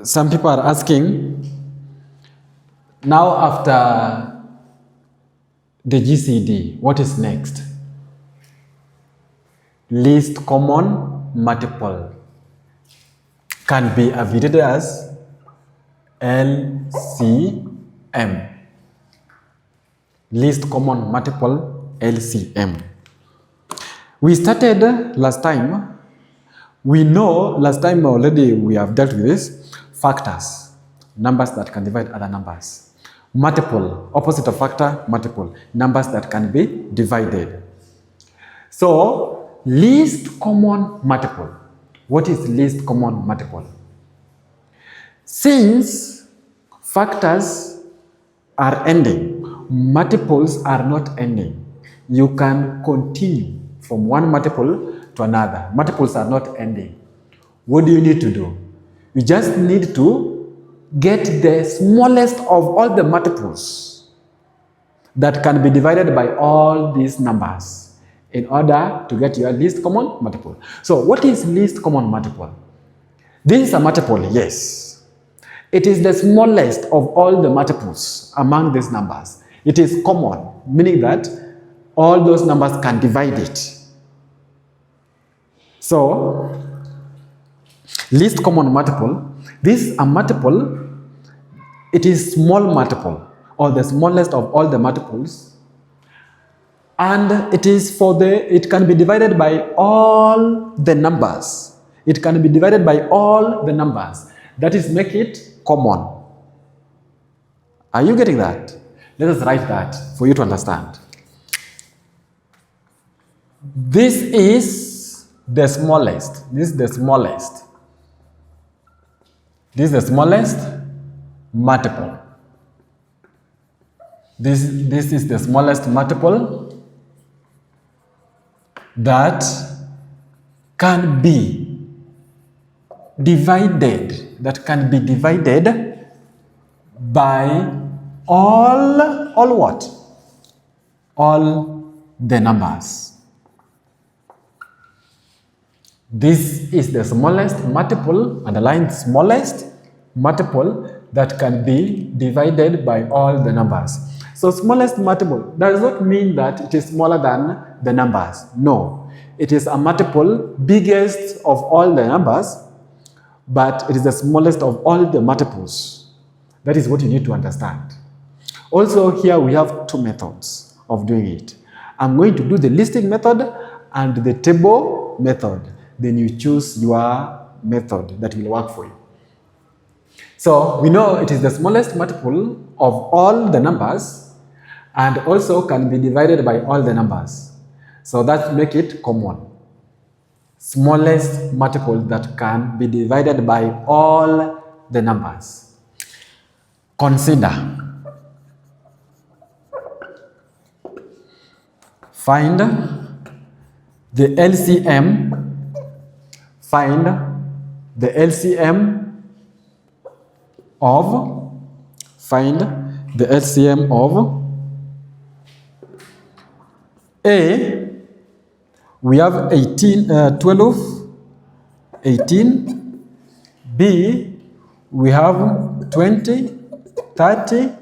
Some people are asking, now after the GCD, what is next? Least common multiple can be abbreviated as LCM. Least common multiple, LCM. We started last time. We know last time already we have dealt with this. Factors, numbers that can divide other numbers. Multiple, opposite of factor, multiple, numbers that can be divided. So, least common multiple. What is least common multiple? Since factors are ending, multiples are not ending, you can continue from one multiple to another. Multiples are not ending. What do you need to do? You just need to get the smallest of all the multiples that can be divided by all these numbers in order to get your least common multiple. So what is least common multiple? This is a multiple, yes. It is the smallest of all the multiples among these numbers. It is common, meaning that all those numbers can divide it. So, least common multiple, this is a multiple, it is small multiple, or the smallest of all the multiples, and it can be divided by all the numbers. It can be divided by all the numbers. That is, make it common. Are you getting that? Let us write that for you to understand. This is the smallest. This is the smallest. This is the smallest multiple. This is the smallest multiple that can be divided. That can be divided by all what? All the numbers. This is the smallest multiple, underline smallest multiple that can be divided by all the numbers. So smallest multiple does not mean that it is smaller than the numbers. No, it is a multiple biggest of all the numbers, but it is the smallest of all the multiples. That is what you need to understand. Also here we have two methods of doing it. I'm going to do the listing method and the table method. Then you choose your method that will work for you. So we know it is the smallest multiple of all the numbers and also can be divided by all the numbers. So that makes it common. Smallest multiple that can be divided by all the numbers. Consider. Find the LCM. Find the LCM of A. We have 12, 18. B, we have 20, 30,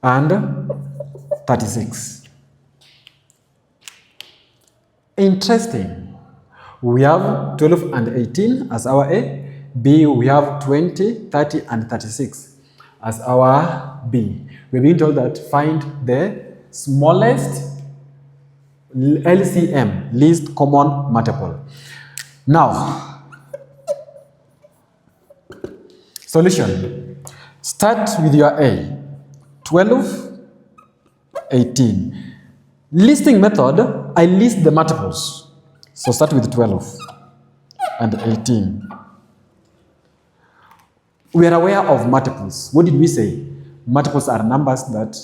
and 36. Interesting. We have 12 and 18 as our A. B, we have 20, 30, and 36 as our B. We're being told that find the smallest LCM, least common multiple. Now, solution. Start with your A. 12, 18. Listing method, I list the multiples. So start with 12 and 18. We are aware of multiples. What did we say? Multiples are numbers that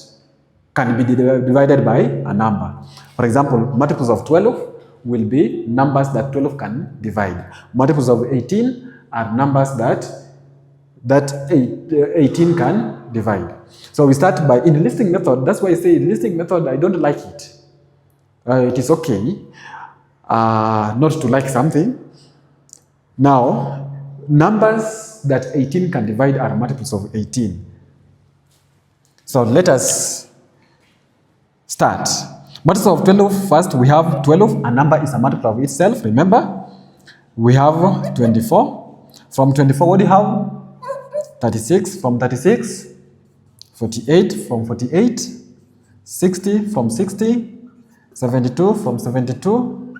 can be divided by a number. For example, multiples of 12 will be numbers that 12 can divide. Multiples of 18 are numbers that 18 can divide. So we start by, in the listing method, that's why I say listing method, I don't like it. It is okay not to like something. Now, numbers that 18 can divide are multiples of 18. So let us start. Multiples of 12, first we have 12. A number is a multiple of itself, remember? We have 24. From 24, what do you have? 36. From 36, 48. From 48, 60. From 60, 72. From 72,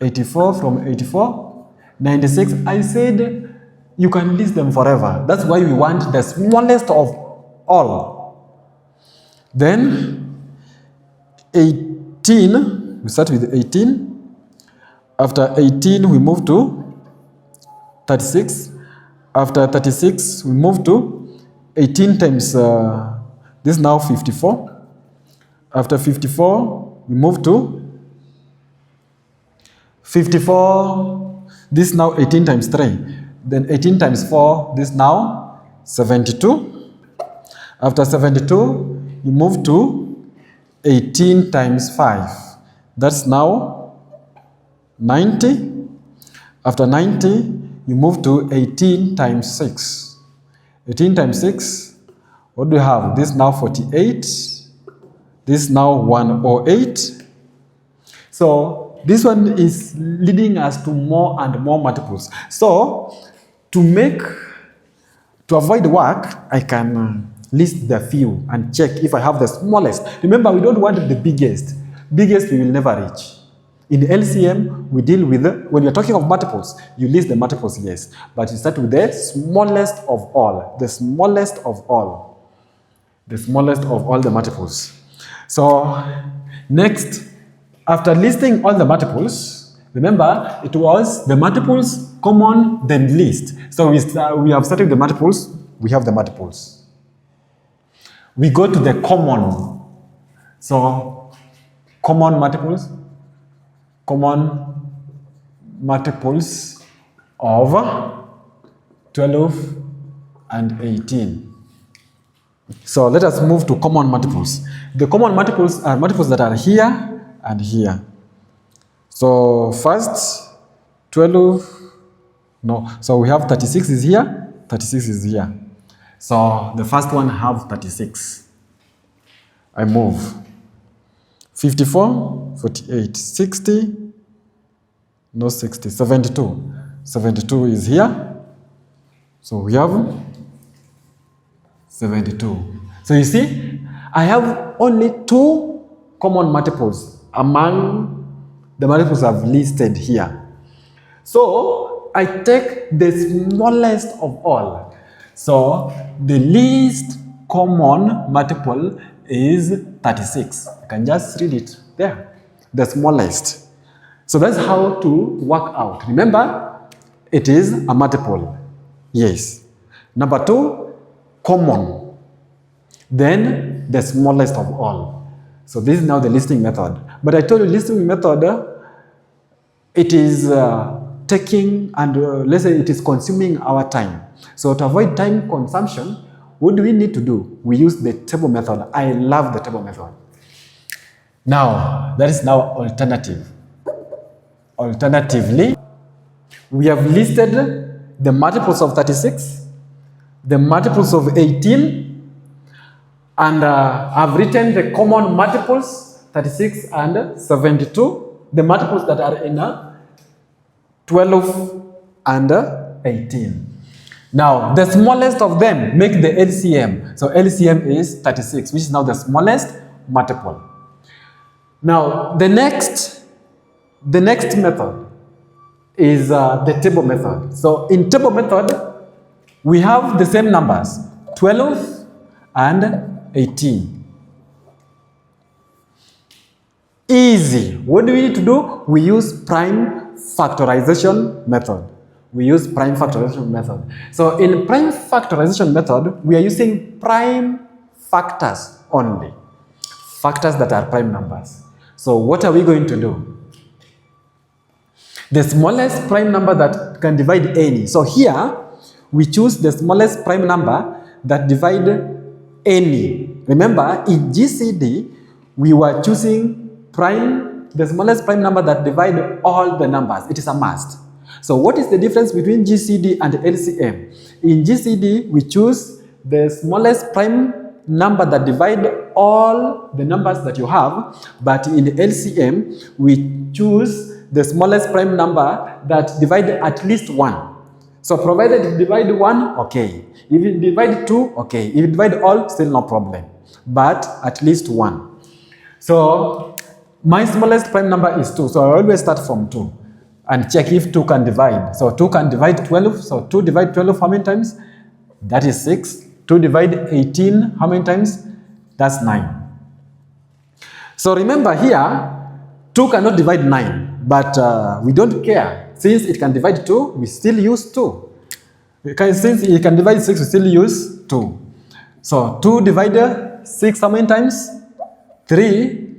84. From 84, 96. I said you can list them forever. That's why we want the smallest of all. Then 18, we start with 18. After 18, we move to 36. After 36, we move to 18 times, this is now 54. After 54, we move to 54, this is now 18 times 3. Then 18 times 4, this is now 72. After 72, you move to 18 times 5. That's now 90. After 90, you move to 18 times 6. 18 times 6, what do you have? This is now 48. This is now 108. So this one is leading us to more and more multiples. So to avoid work, I can list the few and check if I have the smallest. Remember, we don't want the biggest. Biggest we will never reach. In LCM, we deal with, when you're talking of multiples, you list the multiples, yes. But you start with the smallest of all. The smallest of all. The smallest of all the multiples. So, next, after listing all the multiples, remember, it was the multiples, common, then least. So we have started the multiples, we have the multiples. We go to the common. So, common multiples of 12 and 18. So let us move to common multiples. The common multiples are multiples that are here and here. So first, 12, no, so we have 36 is here, 36 is here. So the first one have 36. I move. 54, 48, 60, no 60, 72. 72 is here. So we have 72. So you see, I have only two common multiples among the multiples I've listed here. So I take the smallest of all. So the least common multiple is 36. I can just read it there, the smallest. So that's how to work out. Remember, it is a multiple. Yes. Number two, common. Then the smallest of all. So this is now the listing method. But I told you listing method, it is taking and let's say it is consuming our time. So to avoid time consumption, what do we need to do? We use the table method. I love the table method. Now, that is now alternative. Alternatively, we have listed the multiples of 36, the multiples of 18, and I've written the common multiples, 36 and 72, the multiples that are in 12 and 18. Now, the smallest of them make the LCM. So LCM is 36, which is now the smallest multiple. Now, the next method is the table method. So in table method, we have the same numbers, 12 and 18. Easy. What do we need to do? We use prime factorization method. We use prime factorization method. So in prime factorization method, we are using prime factors only. Factors that are prime numbers. So what are we going to do? The smallest prime number that can divide any. So here, we choose the smallest prime number that divide any. Remember, in GCD, we were choosing the smallest prime number that divide all the numbers. It is a must. So what is the difference between GCD and LCM? In GCD, we choose the smallest prime number that divide all the numbers that you have, but in LCM, we choose the smallest prime number that divide at least 1. So provided you divide 1, okay. If you divide 2, okay. If you divide all, still no problem. But at least 1. So my smallest prime number is 2. So I always start from 2 and check if 2 can divide. So 2 can divide 12. So 2 divide 12 how many times? That is 6. 2 divide 18 how many times? That's 9. So remember here, 2 cannot divide 9. But we don't care. Since it can divide 2, we still use 2. Since it can divide 6, we still use 2. So 2 divided 6 how many times? 3.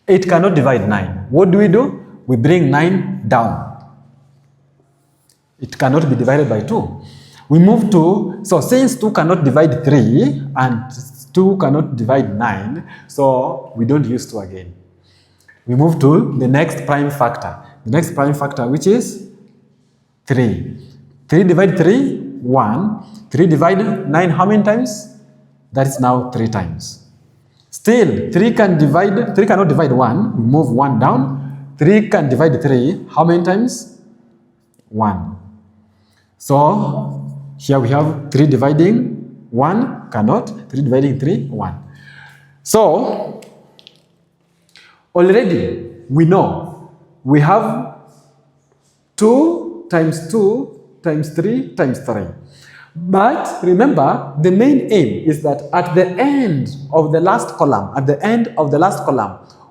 It cannot divide 9. What do? We bring 9 down. It cannot be divided by 2. We move to, so since 2 cannot divide 3 and 2 cannot divide 9, so we don't use 2 again. We move to the next prime factor. The next prime factor, which is 3. 3 divide 3, 1. 3 divide 9 how many times? That is now 3 times. Still, 3 cannot divide 1. We move 1 down. 3 can divide 3. How many times? 1. So, here we have 3 dividing 1, cannot. 3 dividing 3, 1. So, already we know we have 2 times 2 times 3 times 3. But remember, the main aim is that at the end of the last column,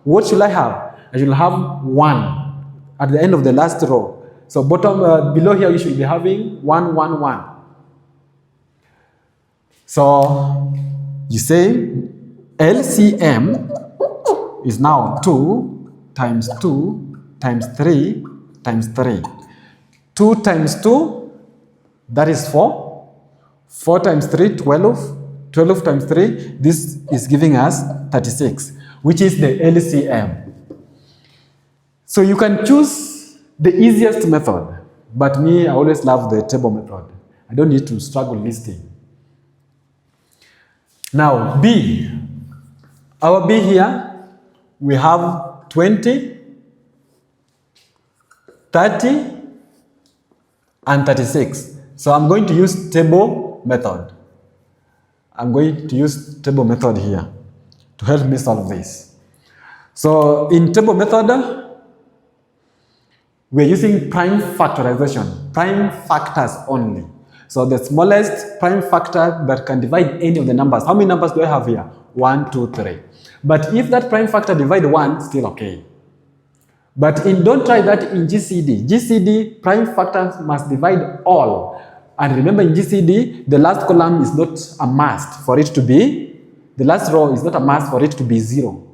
what should I have? I should have 1 at the end of the last row. So below here, you should be having 1, 1, 1. So you say LCM is now 2 times 2 times 3 times 3. 2 times 2, that is 4. 4 times 3, 12. 12 times 3, this is giving us 36, which is the LCM. So you can choose the easiest method, but me, I always love the table method. I don't need to struggle listing. Now, B. Our B here, we have 20, 30, and 36. So I'm going to use table method. I'm going to use table method here to help me solve this. So in table method, we're using prime factorization, prime factors only. So the smallest prime factor that can divide any of the numbers. How many numbers do I have here? 1, 2, 3. But if that prime factor divide 1, still okay. But don't try that in GCD. GCD, prime factors must divide all. And remember, in GCD, the last column is not a must for it to be, the last row is not a must for it to be 0.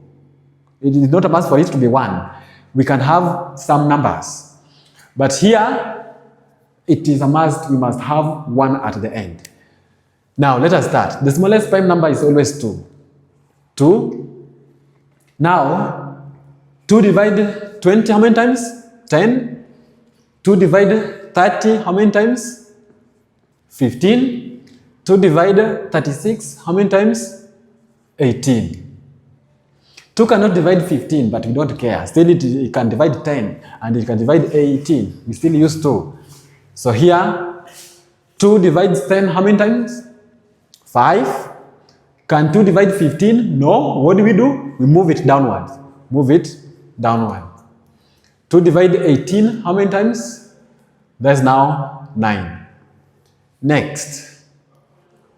It is not a must for it to be 1. We can have some numbers. But here, it is a must, we must have 1 at the end. Now, let us start. The smallest prime number is always 2. 2. Now, 2 divide 20 how many times? 10. 2 divide 30 how many times? 15. 2 divide 36 how many times? 18. 2 cannot divide 15, but we don't care. Still, it can divide 10, and it can divide 18. We still use 2. So here, 2 divides 10 how many times? 5. Can 2 divide 15? No. What do? We move it downwards. Move it downward. 2 divide 18 how many times? That's now 9. Next,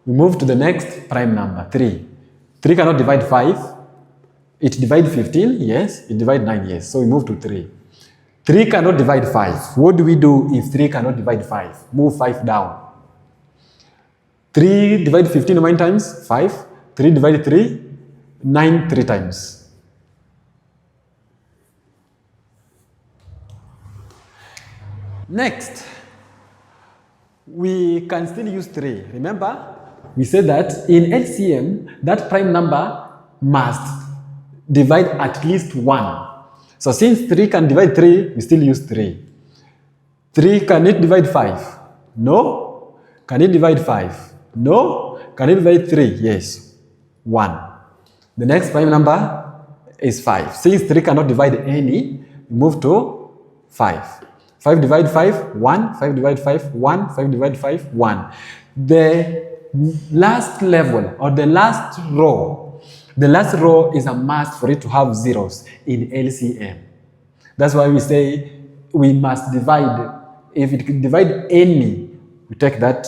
we move to the next prime number, 3. 3 cannot divide 5. It divides 15, yes. It divides 9, yes. So we move to 3. 3 cannot divide 5. What do we do if 3 cannot divide 5? Move 5 down. 3 divide 15 how many times? 5. 3 divide 3, 9 3 times. Next, we can still use 3. Remember, we said that in LCM, that prime number must divide at least 1. So since 3 can divide 3, we still use 3. 3, can it divide 5? No. Can it divide 5? No. Can it divide 3? Yes. 1. The next prime number is 5. Since 3 cannot divide any, we move to 5. 5 divide 5, 1. 5 divide 5, 1. 5 divide 5, 1. The last level or the last row is a must for it to have zeros in LCM. That's why we say we must divide. If it can divide any, we take that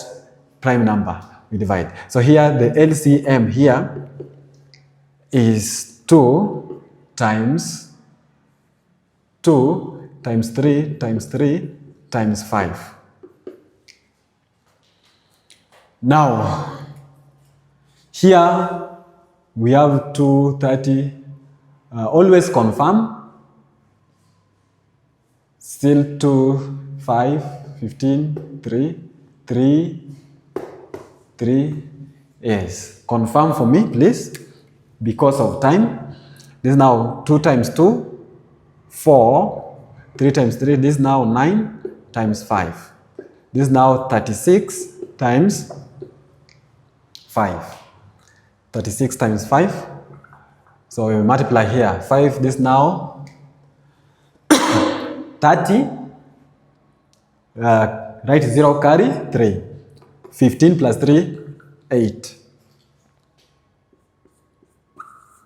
prime number, we divide. So here the LCM here is 2 times 2 times 3 times 3 times 5. Now, here we have 230. Always confirm. Still 2, 5, 15, 3, 3, 3. Yes, confirm for me, please, because of time. This is now 2 times 2, 4, 3 times 3. This is now 9 times 5. This is now 36 times 5. 36 times 5. So we multiply here. 5, this now 30. Write 0, carry 3. 15 plus 3, 8.